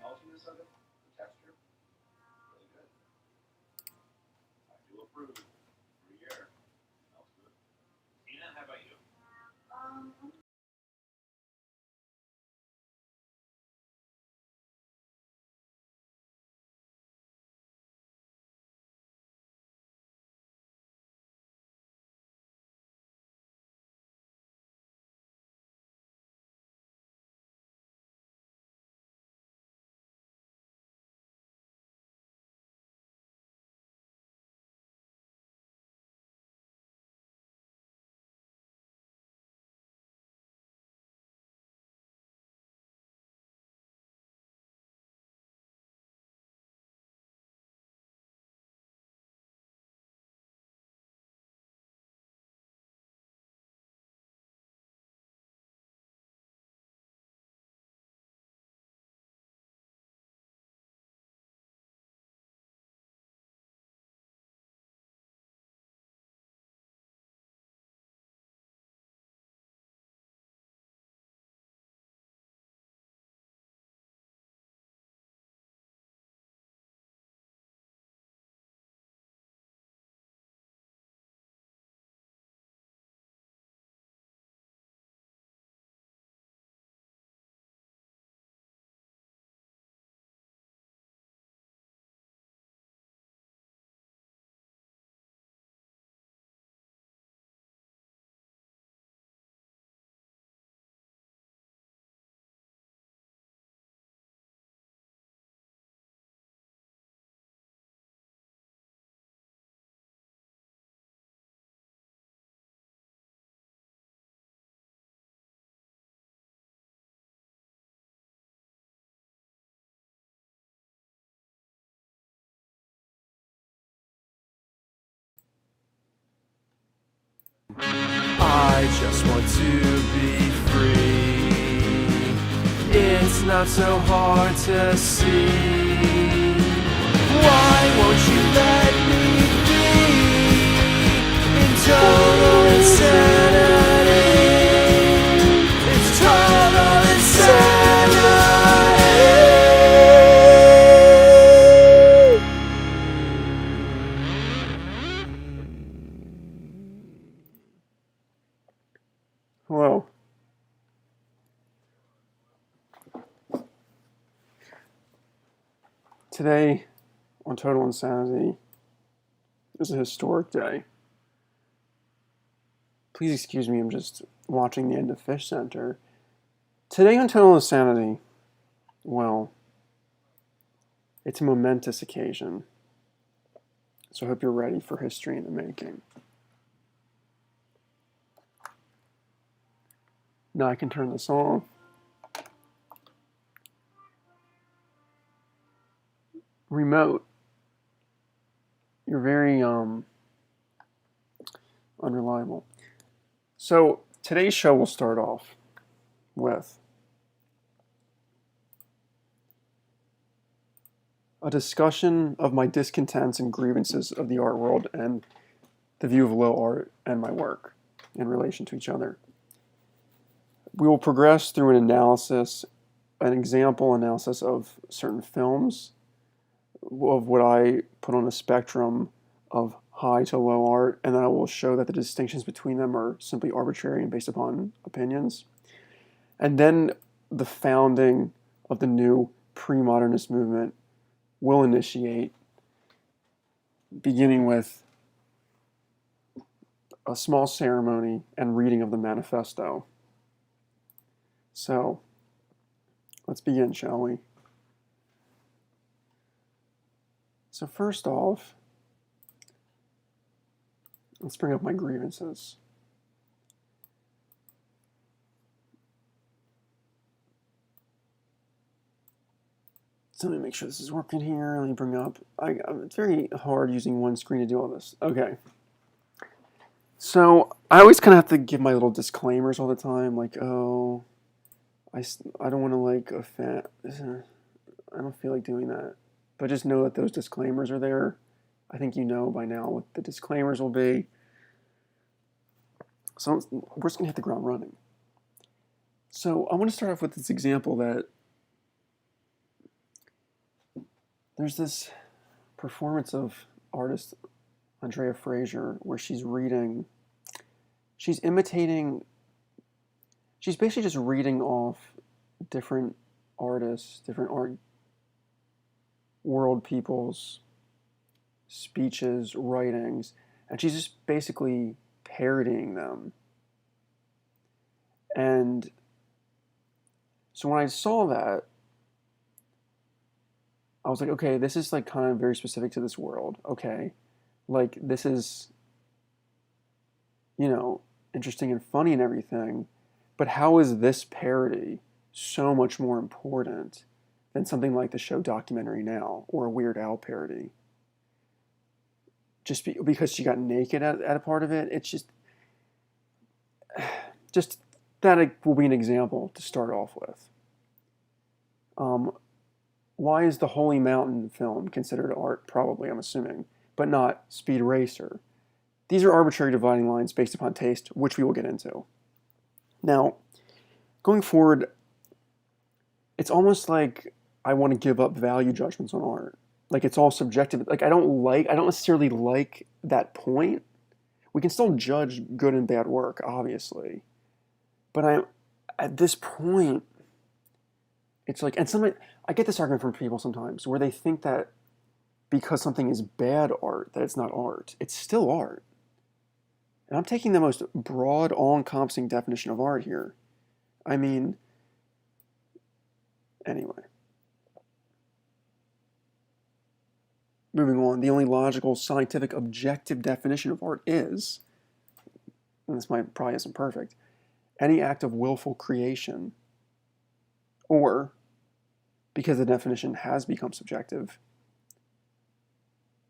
saltiness of it, the texture, really good. I do approve. Gruyere, smells good. Tina, how about you? I just want to be free. It's not so hard to see. Why won't you let me be in total insanity? It's total insanity. Hello. Today, on Total Insanity, is a historic day. Please excuse me, I'm just watching the end of Fish Center. Today on Total Insanity, well, it's a momentous occasion. So I hope you're ready for history in the making. Now I can turn this off. Remote. You're very unreliable. So today's show will start off with a discussion of my discontents and grievances of the art world and the view of low art and my work in relation to each other. We will progress through an analysis, an example analysis of certain films, of what I put on a spectrum of high to low art, and then I will show that the distinctions between them are simply arbitrary and based upon opinions. And then the founding of the new pre-modernist movement will initiate, beginning with a small ceremony and reading of the manifesto. So, let's begin, shall we? So first off, let's bring up my grievances. So let me make sure this is working here. Let me bring up, it's very hard using one screen to do all this. Okay. So I always kind of have to give my little disclaimers all the time, like, oh, I don't want to like offend, I don't feel like doing that. But just know that those disclaimers are there. I think you know by now what the disclaimers will be. So we're just going to hit the ground running. So I want to start off with this example that there's this performance of artist Andrea Fraser where she's imitating, she's basically just reading off different artists, different art world people's speeches, writings, and she's just basically parodying them. And so when I saw that, I was like, okay, this is like kind of very specific to this world. Okay, like this is, interesting and funny and everything, but how is this parody so much more important than something like the show Documentary Now or a Weird Al parody? Because she got naked at a part of it, it's just that will be an example to start off with. Why is the Holy Mountain film considered art? Probably, I'm assuming, but not Speed Racer. These are arbitrary dividing lines based upon taste, which we will get into. Now, going forward, it's almost like I want to give up value judgments on art. Like it's all subjective. Like I don't necessarily like that point. We can still judge good and bad work, obviously. But at this point, it's like, and I get this argument from people sometimes where they think that because something is bad art, that it's not art. It's still art. And I'm taking the most broad, all-encompassing definition of art here. I mean, anyway. Moving on, the only logical, scientific, objective definition of art is, and this probably isn't perfect, any act of willful creation, or, because the definition has become subjective,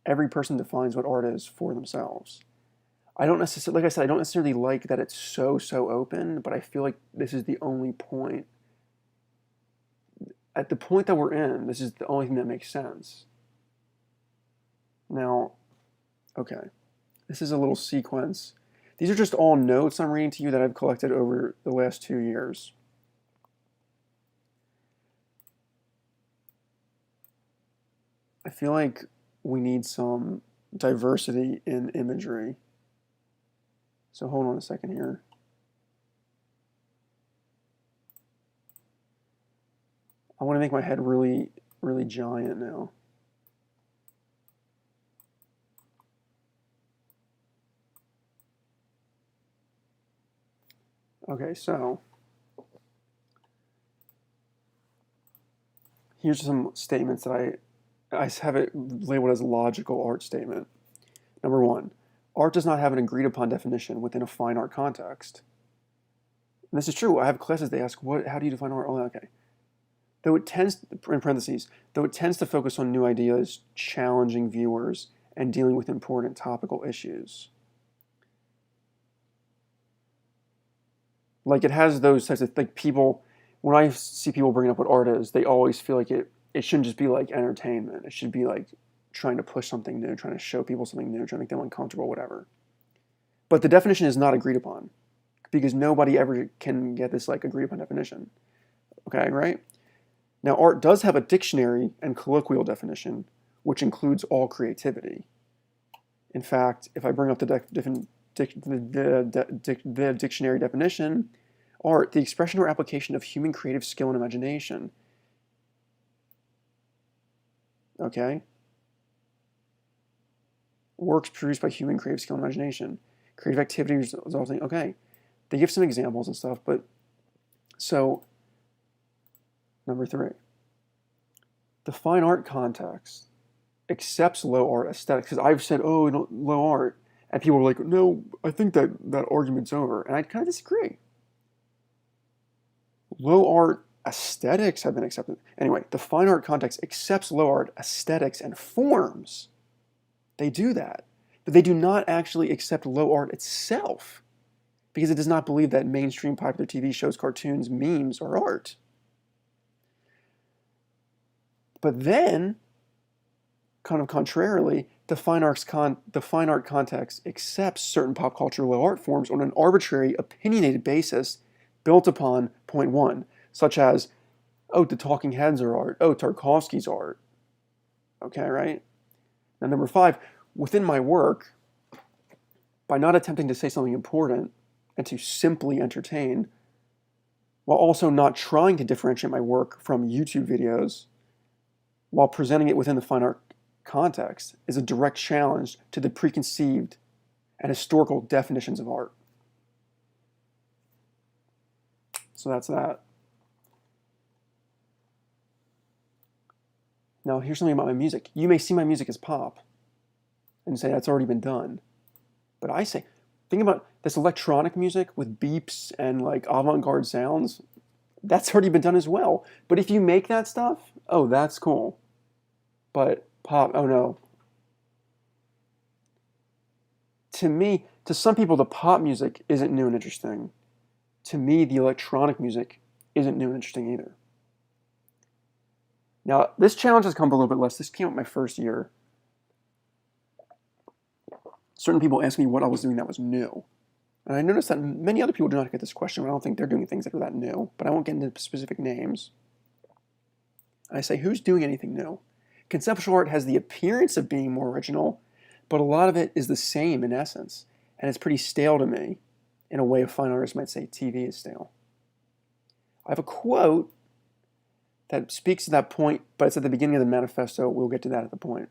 every person defines what art is for themselves. I don't necessarily, like I said, I don't necessarily like that it's so open, but I feel like this is the only point. At the point that we're in, this is the only thing that makes sense. Now, okay, this is a little sequence. These are just all notes I'm reading to you that I've collected over the last 2 years. I feel like we need some diversity in imagery. So hold on a second here. I want to make my head really, really giant now. Okay, so here's some statements that I have it labeled as logical art statement. Number one, art does not have an agreed upon definition within a fine art context. And this is true. I have classes, they ask, how do you define art? Oh, okay. Though it tends, in parentheses, though it tends to focus on new ideas, challenging viewers, and dealing with important topical issues. Like it has those types of, like people, when I see people bringing up what art is, they always feel like it shouldn't just be like entertainment. It should be like trying to push something new, trying to show people something new, trying to make them uncomfortable, whatever. But the definition is not agreed upon because nobody ever can get this like agreed upon definition. Okay, right? Now, art does have a dictionary and colloquial definition, which includes all creativity. In fact, if I bring up the dictionary definition, art, the expression or application of human creative skill and imagination. Okay? Works produced by human creative skill and imagination. Creative activity resulting, okay. They give some examples and stuff, but so, number 3. The fine art context accepts low art aesthetics, because I've said, oh, low art, and people were like, no, I think that argument's over, and I kind of disagree. Low art aesthetics have been accepted. Anyway, the fine art context accepts low art aesthetics and forms. They do that, but they do not actually accept low art itself, because it does not believe that mainstream popular TV shows, cartoons, memes are art. But then, kind of contrarily, the fine art context accepts certain pop culture low art forms on an arbitrary, opinionated basis built upon point 1, such as, oh, the Talking Heads are art, oh, Tarkovsky's art. Okay, right? Now, number 5, within my work, by not attempting to say something important and to simply entertain, while also not trying to differentiate my work from YouTube videos, while presenting it within the fine art context, is a direct challenge to the preconceived and historical definitions of art. So that's that. Now, here's something about my music. You may see my music as pop and say that's already been done. But I say, think about this electronic music with beeps and like avant-garde sounds. That's already been done as well. But if you make that stuff, oh, that's cool. But pop, oh no. To me, to some people, the pop music isn't new and interesting. To me, the electronic music isn't new and interesting either. Now, this challenge has come up a little bit less. This came up my first year. Certain people asked me what I was doing that was new. And I noticed that many other people do not get this question. I don't think they're doing things that are that new, but I won't get into specific names. I say, who's doing anything new? Conceptual art has the appearance of being more original, but a lot of it is the same in essence, and it's pretty stale to me, in a way a fine artist might say TV is stale. I have a quote that speaks to that point, but it's at the beginning of the manifesto. We'll get to that at the point.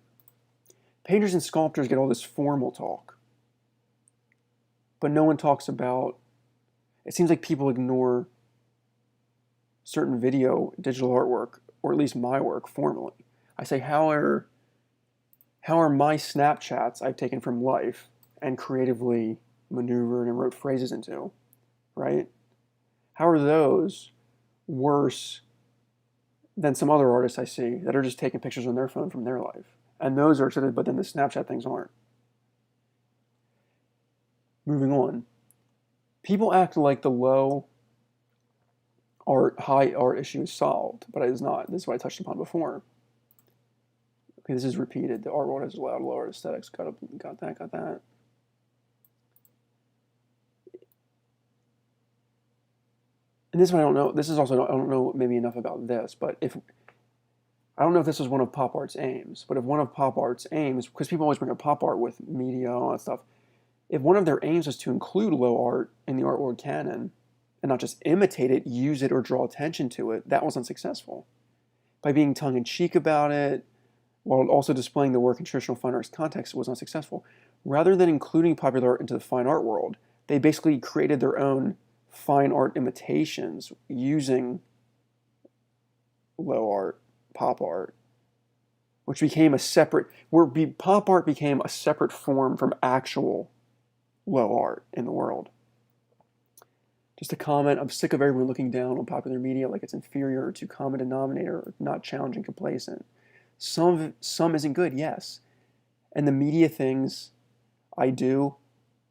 Painters and sculptors get all this formal talk, but no one talks about, it seems like people ignore certain video, digital artwork, or at least my work formally. I say, how are my Snapchats I've taken from life and creatively maneuvered and wrote phrases into, right? How are those worse than some other artists I see that are just taking pictures on their phone from their life? And those are accepted, but then the Snapchat things aren't. Moving on. People act like the low art, high art issue is solved, but it is not. This is what I touched upon before. Okay, this is repeated. The art world has allowed low art aesthetics. Got that. And this one I don't know. This is also, I don't know maybe enough about this, but I don't know if this was one of pop art's aims, but if one of pop art's aims, because people always bring up pop art with media and all that stuff, if one of their aims was to include low art in the art world canon and not just imitate it, use it, or draw attention to it, that was unsuccessful. By being tongue-in-cheek about it, while also displaying the work in traditional fine arts context, it was unsuccessful. Rather than including popular art into the fine art world, they basically created their own fine art imitations using low art, pop art, which became a separate, pop art became a separate form from actual low art in the world. Just a comment, I'm sick of everyone looking down on popular media like it's inferior to common denominator or not challenging, complacent. Some isn't good, yes. And the media things I do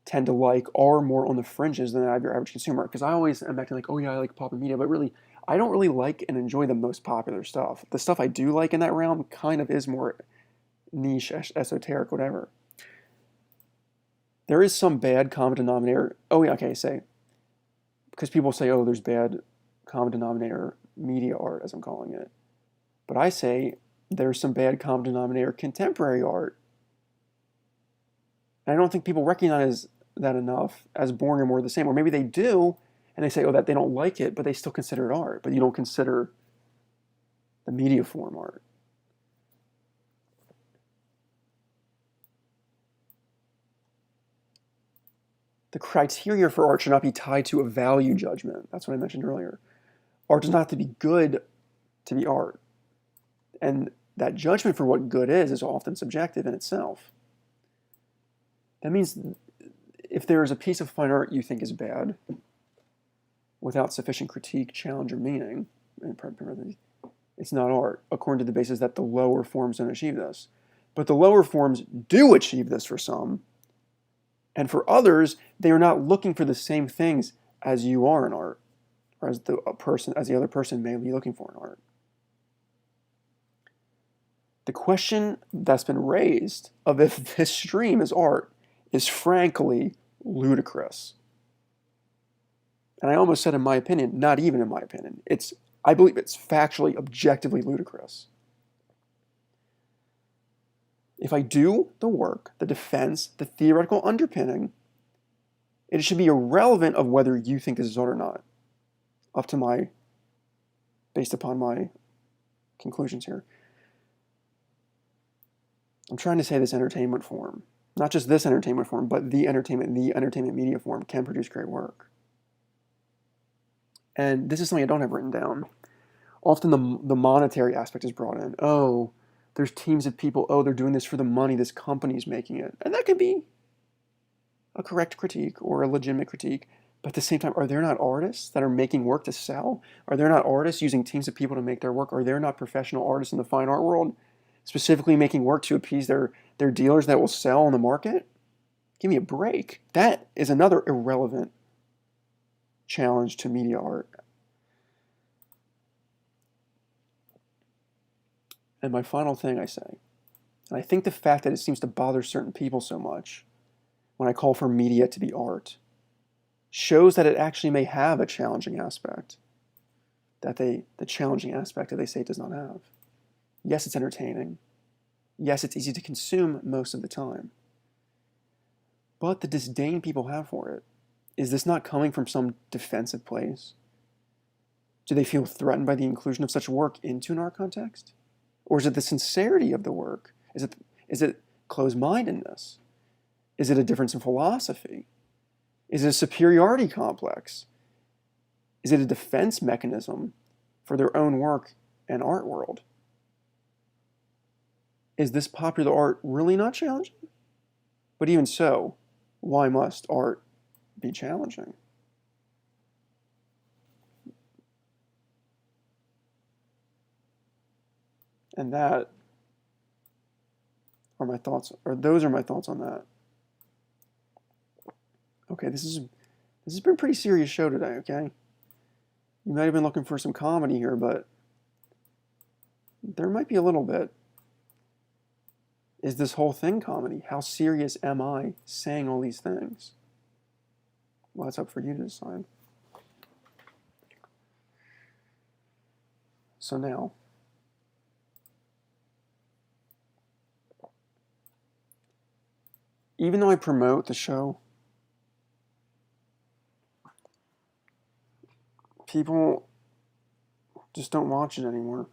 tend to like are more on the fringes than your average consumer. Because I always am acting like, oh yeah, I like popular media, but really, I don't really like and enjoy the most popular stuff. The stuff I do like in that realm kind of is more niche, esoteric, whatever. There is some bad common denominator. Oh yeah, okay, say. Because people say, oh, there's bad common denominator media art, as I'm calling it. But I say there's some bad common denominator contemporary art. And I don't think people recognize that enough as boring or more of the same. Or maybe they do, and they say, oh, that they don't like it, but they still consider it art. But you don't consider the media form art. The criteria for art should not be tied to a value judgment. That's what I mentioned earlier. Art does not have to be good to be art. And that judgment for what good is often subjective in itself. That means if there is a piece of fine art you think is bad, without sufficient critique, challenge, or meaning, it's not art, according to the basis that the lower forms don't achieve this. But the lower forms do achieve this for some, and for others, they are not looking for the same things as you are in art, or as the other person may be looking for in art. The question that's been raised of if this stream is art is frankly ludicrous. And I almost said in my opinion, not even in my opinion. I believe it's factually, objectively ludicrous. If I do the work, the defense, the theoretical underpinning, it should be irrelevant of whether you think this is art or not, based upon my conclusions here. I'm trying to say this entertainment form, not just this entertainment form, but the entertainment media form can produce great work. And this is something I don't have written down. Often the monetary aspect is brought in. Oh, there's teams of people. Oh, they're doing this for the money. This company's making it. And that could be a correct critique or a legitimate critique. But at the same time, are there not artists that are making work to sell? Are there not artists using teams of people to make their work? Are there not professional artists in the fine art world specifically making work to appease their dealers that will sell on the market? Give me a break. That is another irrelevant challenge to media art. And my final thing I say, and I think the fact that it seems to bother certain people so much when I call for media to be art shows that it actually may have a challenging aspect the challenging aspect that they say it does not have. Yes, it's entertaining. Yes, it's easy to consume most of the time. But the disdain people have for it, is this not coming from some defensive place? Do they feel threatened by the inclusion of such work into an art context? Or is it the sincerity of the work? Is it closed-mindedness? Is it a difference in philosophy? Is it a superiority complex? Is it a defense mechanism for their own work and art world? Is this popular art really not challenging? But even so, why must art be challenging? And that are my thoughts, or those are my thoughts on that. Okay, this has been a pretty serious show today, okay? You might have been looking for some comedy here, but there might be a little bit. Is this whole thing comedy? How serious am I saying all these things? Well, that's up for you to decide. So now, even though I promote the show, people just don't watch it anymore.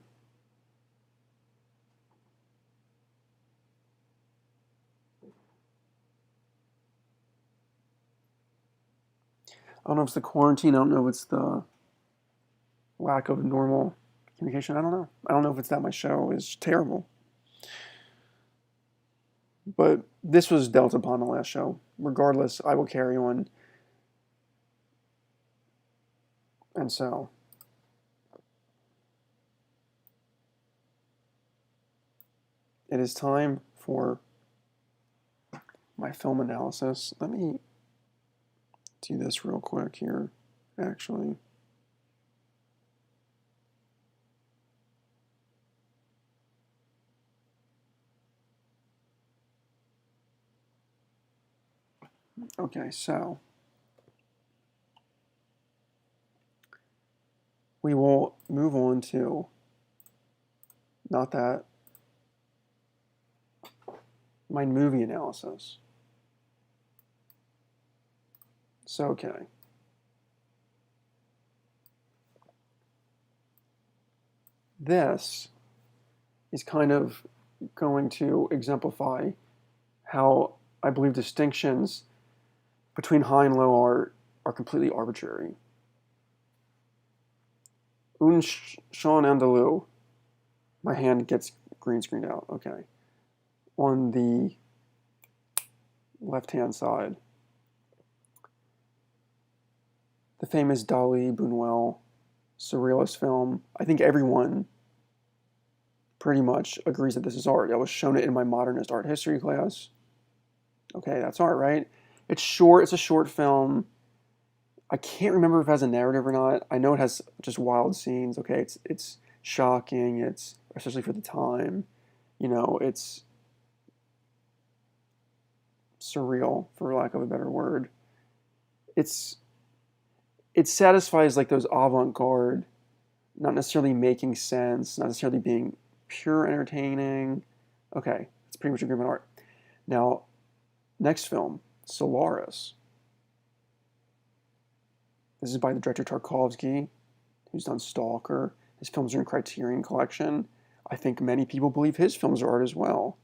I don't know if it's the quarantine. I don't know if it's the lack of normal communication. I don't know. I don't know if it's that my show is terrible. But this was dealt upon the last show. Regardless, I will carry on. And so, it is time for my film analysis. Let me do this real quick here, actually. Okay, so we will move on to, not that, my movie analysis. So, okay. This is kind of going to exemplify how I believe distinctions between high and low art are completely arbitrary. Sean Andalou, my hand gets green screened out, okay. On the left-hand side, the famous Dali Buñuel surrealist film. I think everyone pretty much agrees that this is art. I was shown it in my modernist art history class. Okay, that's art, right? It's short. It's a short film. I can't remember if it has a narrative or not. I know it has just wild scenes. Okay, it's shocking. It's, especially for the time, you know, it's surreal, for lack of a better word. It satisfies like those avant-garde, not necessarily making sense, not necessarily being pure entertaining. Okay, pretty much agreement art. Now, next film, Solaris. This is by the director Tarkovsky, who's done Stalker. His films are in Criterion Collection. I think many people believe his films are art as well.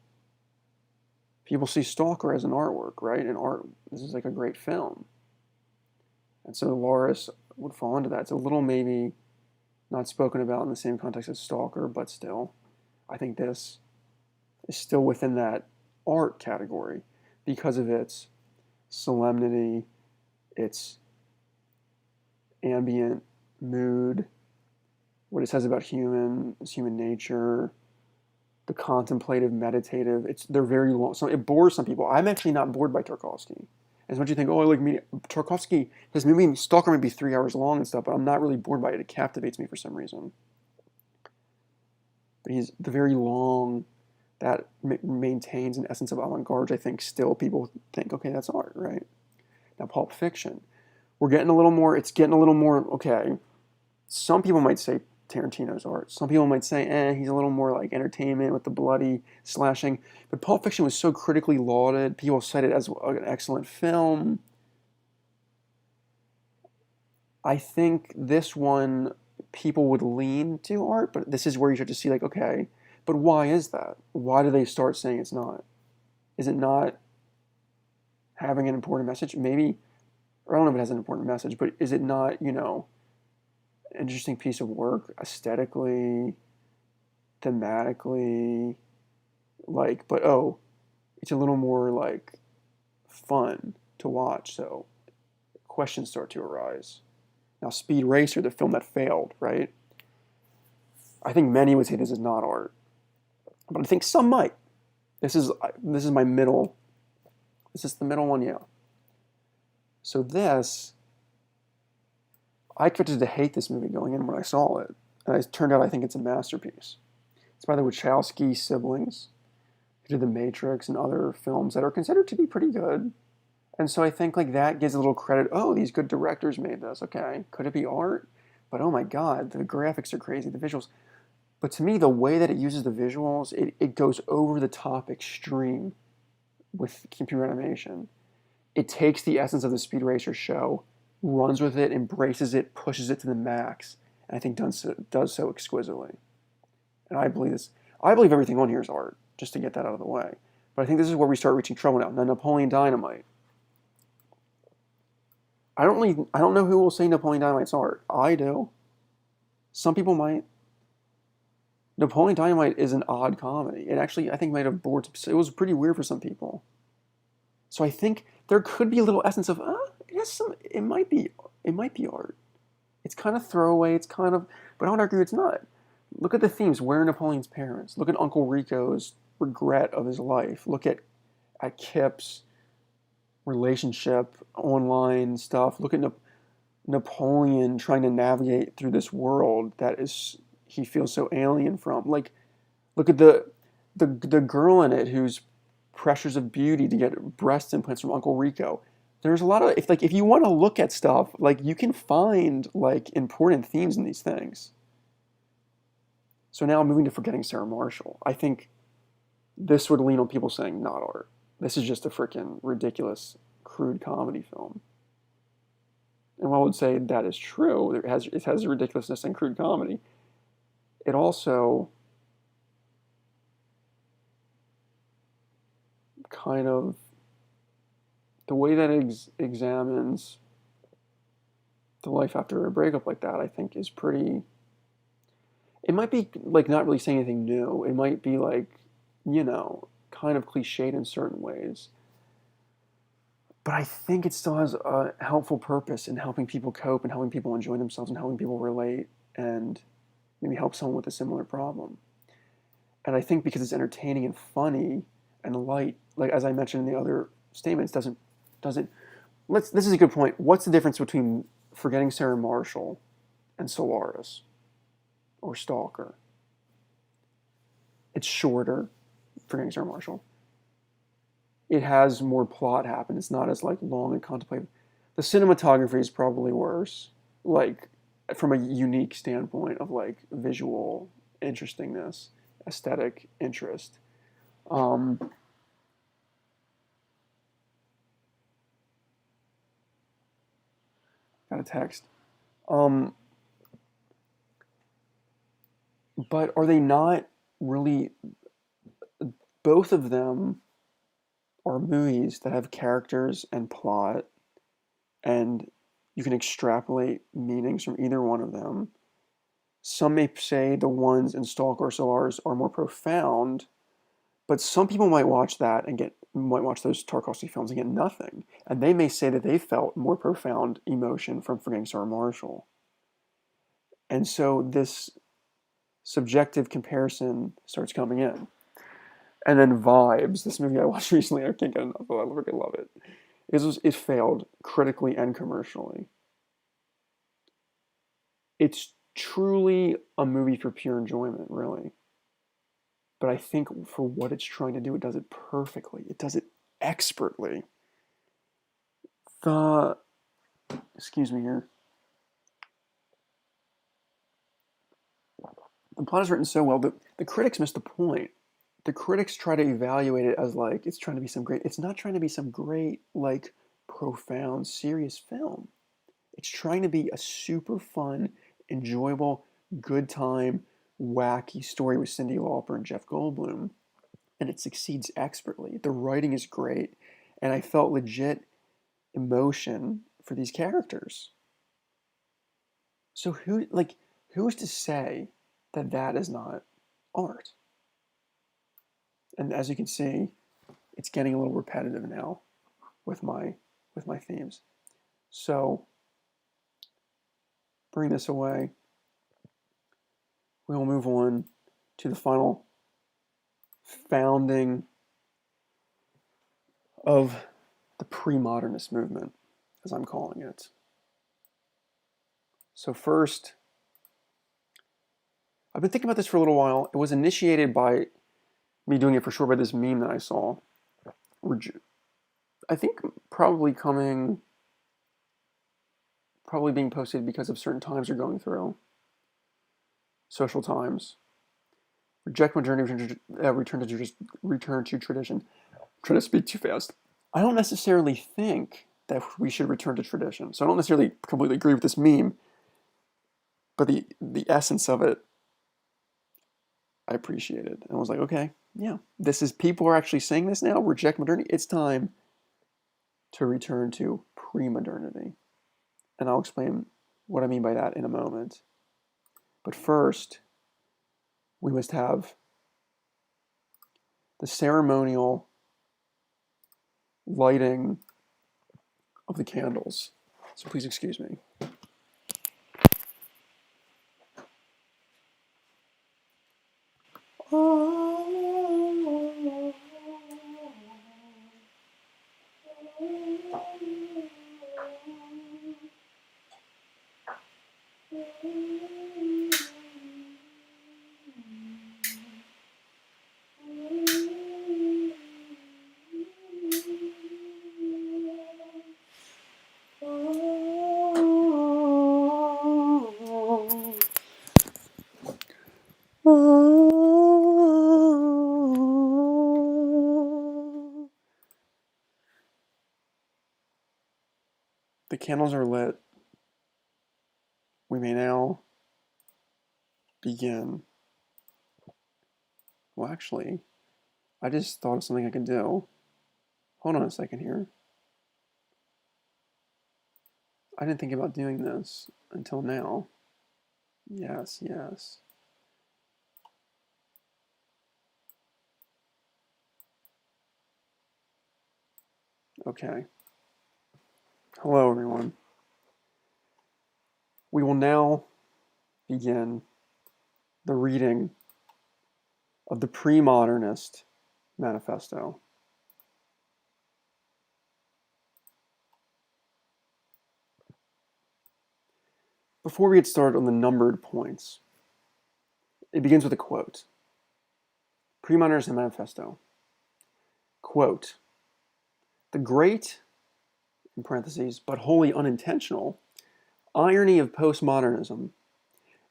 People see Stalker as an artwork, right? And art, this is like a great film. And so Solaris would fall into that. It's a little maybe not spoken about in the same context as Stalker, but still, I think this is still within that art category because of its solemnity, its ambient mood, what it says about human nature, the contemplative, meditative. They're very long. So it bores some people. I'm actually not bored by Tarkovsky. As much as you think, oh, I like me. Tarkovsky, his movie Stalker might be 3 hours long and stuff, but I'm not really bored by it. It captivates me for some reason. But he's the very long that maintains an essence of avant-garde. I think still people think, okay, that's art, right? Now, Pulp Fiction, we're getting a little more. It's getting a little more. Okay, some people might say Tarantino's art. Some people might say, he's a little more like entertainment with the bloody slashing. But Pulp Fiction was so critically lauded. People cite it as an excellent film. I think this one, people would lean to art, but this is where you start to see like, okay, but why is that? Why do they start saying it's not? Is it not having an important message? Maybe, or I don't know if it has an important message, but is it not, interesting piece of work aesthetically, thematically, but it's a little more like fun to watch, so questions start to arise. Now, Speed Racer, the film that failed, right? I think many would say this is not art, but I think some might. This is my middle. This is the middle one, yeah. So this, I expected to hate this movie going in when I saw it, and it turned out I think it's a masterpiece. It's by the Wachowski siblings, who did The Matrix and other films that are considered to be pretty good. And so I think like that gives a little credit. Oh, these good directors made this. Okay, could it be art? But oh my God, the graphics are crazy, the visuals. But to me, the way that it uses the visuals, it goes over the top extreme with computer animation. It takes the essence of the Speed Racer show, runs with it, embraces it, pushes it to the max, and I think does so exquisitely. And I believe this. I believe everything on here is art, just to get that out of the way. But I think this is where we start reaching trouble now. Now, Napoleon Dynamite. I don't know who will say Napoleon Dynamite's art. I do. Some people might. Napoleon Dynamite is an odd comedy. It actually, I think, might have bored. It was pretty weird for some people. So I think there could be a little essence of, it has some. It might be art. It's kind of throwaway. It's kind of, but I would argue it's not. Look at the themes. Where are Napoleon's parents? Look at Uncle Rico's regret of his life. Look at Kip's relationship, online stuff. Look at Napoleon trying to navigate through this world that he feels so alien from. Like, look at the girl in it whose pressures of beauty to get breast implants from Uncle Rico. There's a lot of if you want to look at stuff, like you can find like important themes in these things. So now moving to Forgetting Sarah Marshall. I think this would lean on people saying not art. This is just a freaking ridiculous, crude comedy film. And while I would say that is true, it has a ridiculousness and crude comedy, it also kind of, the way that it examines the life after a breakup like that, I think is pretty, it might be like not really saying anything new. It might be like, kind of cliched in certain ways. But I think it still has a helpful purpose in helping people cope and helping people enjoy themselves and helping people relate and maybe help someone with a similar problem. And I think because it's entertaining and funny and light, like as I mentioned in the other statements, this is a good point. What's the difference between Forgetting Sarah Marshall and Solaris or Stalker? It's shorter, Forgetting Sarah Marshall. It has more plot happen. It's not as like long and contemplative. The cinematography is probably worse, like from a unique standpoint of like visual interestingness, aesthetic interest. Um, got a text. But are they not really? Both of them are movies that have characters and plot, and you can extrapolate meanings from either one of them. Some may say the ones in Stalker or Solaris are more profound, but some people might watch those Tarkovsky films and get nothing, and they may say that they felt more profound emotion from Forgetting Sarah Marshall. And so this subjective comparison starts coming in. And then Vibes, this movie I watched recently, I can't get enough of it, I freaking love it. It failed critically and commercially. It's truly a movie for pure enjoyment, really. But I think for what it's trying to do, it does it perfectly. It does it expertly. Excuse me here. The plot is written so well that the critics miss the point. The critics try to evaluate it as like it's trying to be some great. It's not trying to be some great, like, profound, serious film. It's trying to be a super fun, enjoyable, good time, wacky story with Cyndi Lauper and Jeff Goldblum. And it succeeds expertly. The writing is great, and I felt legit emotion for these characters. So who's to say that that is not art? And as you can see, it's getting a little repetitive now with my themes. So bring this away. We will move on to the final founding of the pre-modernist movement, as I'm calling it. So first, I've been thinking about this for a little while. It was initiated by me doing it for sure by this meme that I saw. I think probably being posted because of certain times you're going through. Social times. Reject modernity, return to tradition. I'm trying to speak too fast. I don't necessarily think that we should return to tradition. So I don't necessarily completely agree with this meme, but the essence of it, I appreciated. And I was like, okay, yeah, people are actually saying this now. Reject modernity. It's time to return to pre-modernity. And I'll explain what I mean by that in a moment. But first, we must have the ceremonial lighting of the candles. So please excuse me. The candles are lit. We may now begin. Well, actually, I just thought of something I could do. Hold on a second here. I didn't think about doing this until now. Yes. Okay. Hello, everyone. We will now begin the reading of the Pre-Modernist Manifesto. Before we get started on the numbered points, it begins with a quote. Pre-Modernist Manifesto. Quote, "The great, in parentheses, but wholly unintentional, irony of postmodernism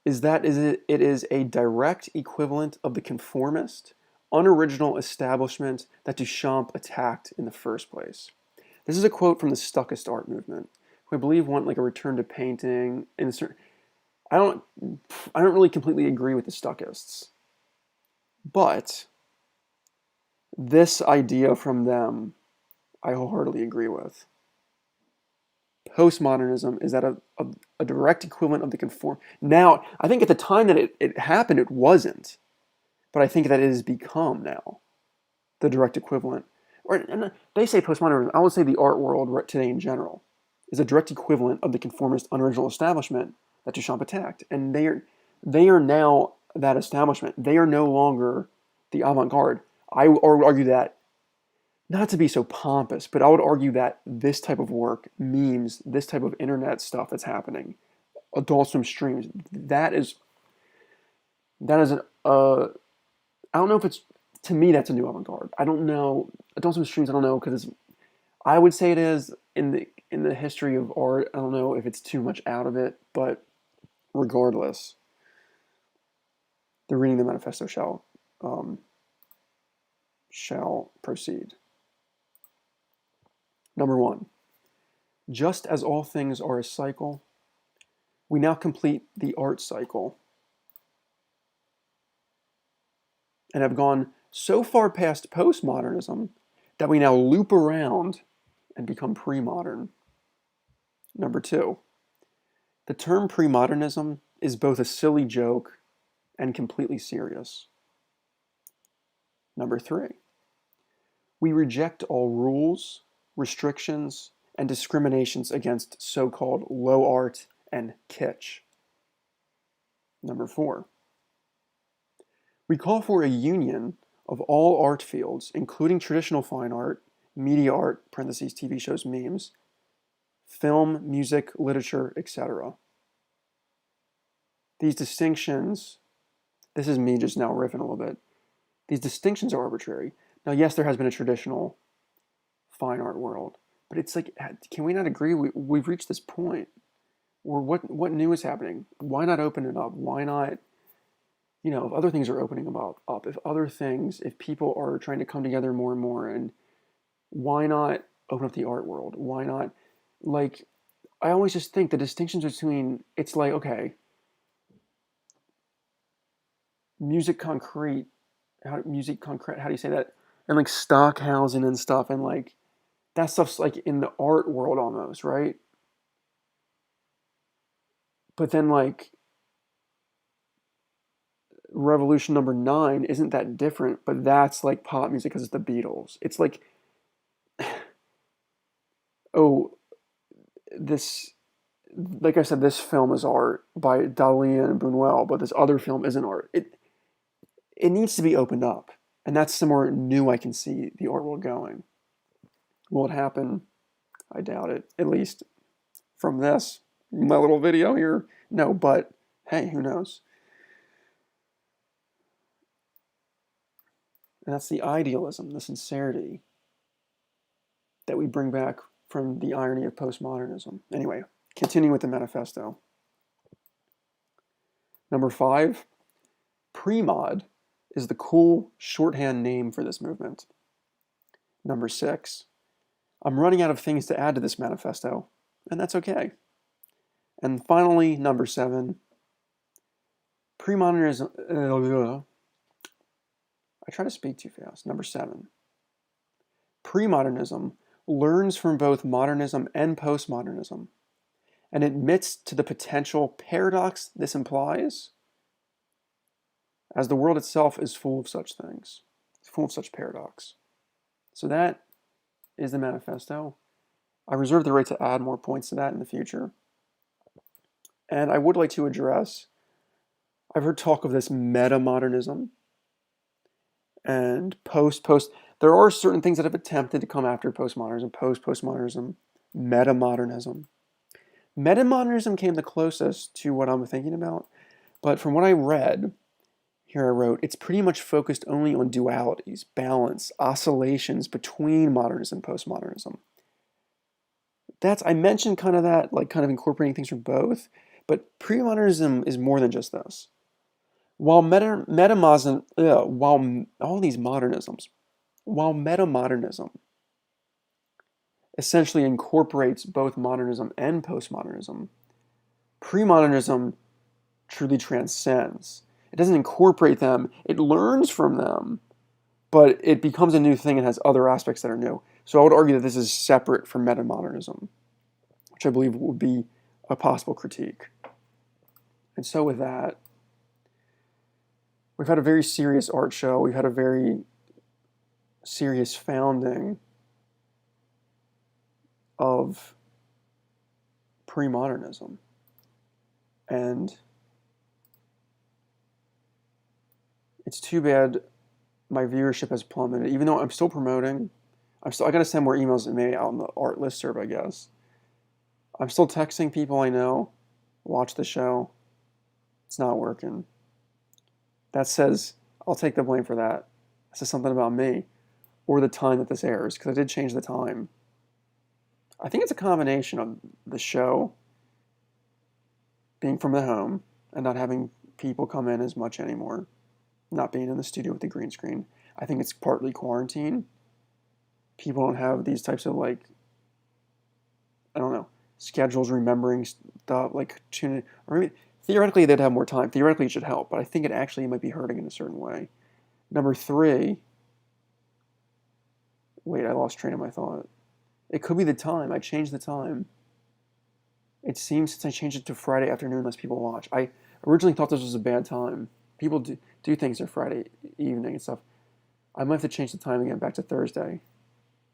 is that it is a direct equivalent of the conformist, unoriginal establishment that Duchamp attacked in the first place. This is a quote from the Stuckist art movement, who I believe want like a return to painting. I don't really completely agree with the Stuckists, but this idea from them, I wholeheartedly agree with. Postmodernism is that a direct equivalent of the conform. Now, I think at the time that it happened, it wasn't, but I think that it has become now the direct equivalent. And they say postmodernism. I would say the art world today in general is a direct equivalent of the conformist unoriginal establishment that Duchamp attacked, and they are now that establishment. They are no longer the avant-garde. I would argue that, not to be so pompous, but I would argue that this type of work, memes, this type of internet stuff that's happening, Adult Swim streams, that is an I don't know if it's, to me that's a new avant-garde. I don't know. Adult Swim streams, I don't know, because I would say it is in the history of art. I don't know if it's too much out of it, but regardless, the reading the manifesto shall proceed. Number 1, just as all things are a cycle, we now complete the art cycle and have gone so far past postmodernism that we now loop around and become pre-modern. Number 2, the term premodernism is both a silly joke and completely serious. Number 3, we reject all rules, restrictions, and discriminations against so-called low art and kitsch. Number 4, we call for a union of all art fields, including traditional fine art, media art, parentheses, TV shows, memes, film, music, literature, etc. These distinctions, this is me just now riffing a little bit, these distinctions are arbitrary. Now, yes, there has been a traditional fine art world, but it's like, can we not agree we've reached this point? Or what new is happening? Why not open it up? Why not, if other things are opening up, if people are trying to come together more and more, and why not open up the art world? Why not, like, I always just think the distinctions between, it's like, okay, music concrete, how do you say that? And like Stockhausen and stuff, and like, that stuff's like in the art world almost, right? But then like Revolution number 9 isn't that different, but that's like pop music because it's the Beatles. It's like, oh, this, like I said, this film is art by Dali and Buñuel, but this other film isn't art. It needs to be opened up, and that's somewhere new I can see the art world going. Will it happen? I doubt it. At least from my little video here. No, but hey, who knows? And that's the idealism, the sincerity that we bring back from the irony of postmodernism. Anyway, continuing with the manifesto. Number 5, pre-mod is the cool shorthand name for this movement. Number 6, I'm running out of things to add to this manifesto, and that's okay. And finally, number 7, premodernism. I try to speak too fast. Number 7, premodernism learns from both modernism and postmodernism and admits to the potential paradox this implies, as the world itself is full of such things. It's full of such paradox. So that is the manifesto. I reserve the right to add more points to that in the future. And I would like to address, I've heard talk of this meta-modernism and post. There are certain things that have attempted to come after postmodernism, postmodernism, meta-modernism. Meta-modernism came the closest to what I'm thinking about, but from what I read, here I wrote, it's pretty much focused only on dualities, balance, oscillations between modernism and postmodernism. I mentioned kind of that, like kind of incorporating things from both, but pre-modernism is more than just this. While while all these modernisms, while metamodernism essentially incorporates both modernism and postmodernism, premodernism truly transcends. It doesn't incorporate them, it learns from them, but it becomes a new thing and has other aspects that are new. So I would argue that this is separate from metamodernism, which I believe would be a possible critique. And so with that, we've had a very serious art show. We've had a very serious founding of premodernism. And it's too bad my viewership has plummeted, even though I'm still promoting. I gotta send more emails maybe out on the art listserv, I guess. I'm still texting people I know, watch the show. It's not working. That says, I'll take the blame for that. That says something about me, or the time that this airs, because I did change the time. I think it's a combination of the show being from the home and not having people come in as much anymore, not being in the studio with the green screen. I think it's partly quarantine. People don't have these types of, like, I don't know, schedules, remembering stuff, like tuning, or maybe theoretically they'd have more time. Theoretically it should help, but I think it actually might be hurting in a certain way. Number three, wait, I lost train of my thought. It could be the time. I changed the time. It seems since I changed it to Friday afternoon, less people watch. I originally thought this was a bad time. People do things on Friday evening and stuff. I might have to change the time again back to Thursday.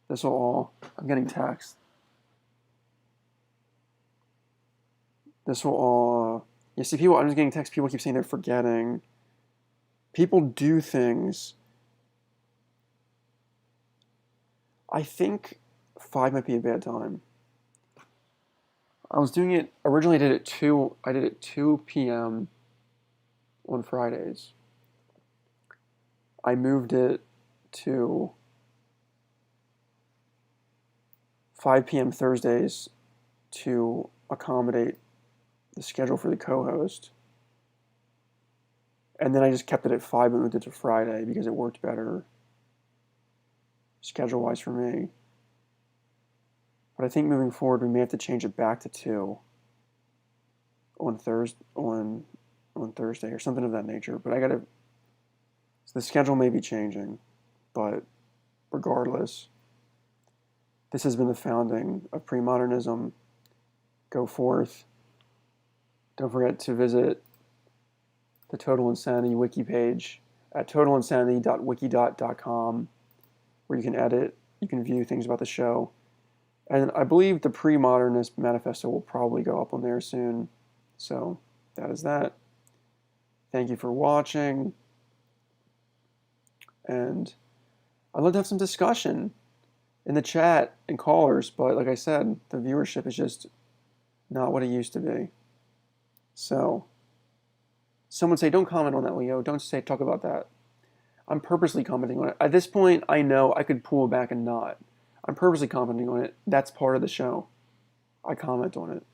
This will all, I'm getting text. This will all, you see people, I'm just getting text, people keep saying they're forgetting. People do things. I think 5 might be a bad time. I was doing it, originally I did it 2 p.m. on Fridays. I moved it to 5 p.m. Thursdays to accommodate the schedule for the co-host. And then I just kept it at 5 and moved it to Friday because it worked better schedule-wise for me. But I think moving forward we may have to change it back to 2 on Thursday or something of that nature. But so the schedule may be changing, but regardless, this has been the founding of premodernism. Go forth. Don't forget to visit the Total Insanity wiki page at totalinsanity.wikidot.com, where you can edit, you can view things about the show. And I believe the Premodernist Manifesto will probably go up on there soon. So that is that. Thank you for watching. And I'd love to have some discussion in the chat and callers, but like I said, the viewership is just not what it used to be. So someone say, don't comment on that, Leo. Don't talk about that. I'm purposely commenting on it. At this point, I know I could pull back and not. I'm purposely commenting on it. That's part of the show. I comment on it.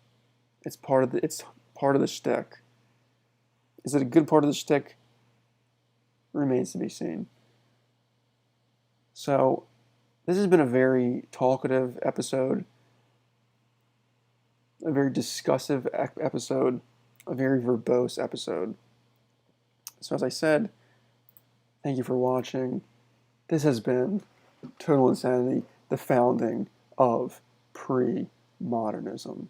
It's part of the shtick. Is it a good part of the shtick? Remains to be seen. So, this has been a very talkative episode, a very discussive episode, a very verbose episode. So as I said, thank you for watching. This has been Total Insanity, the founding of pre-modernism.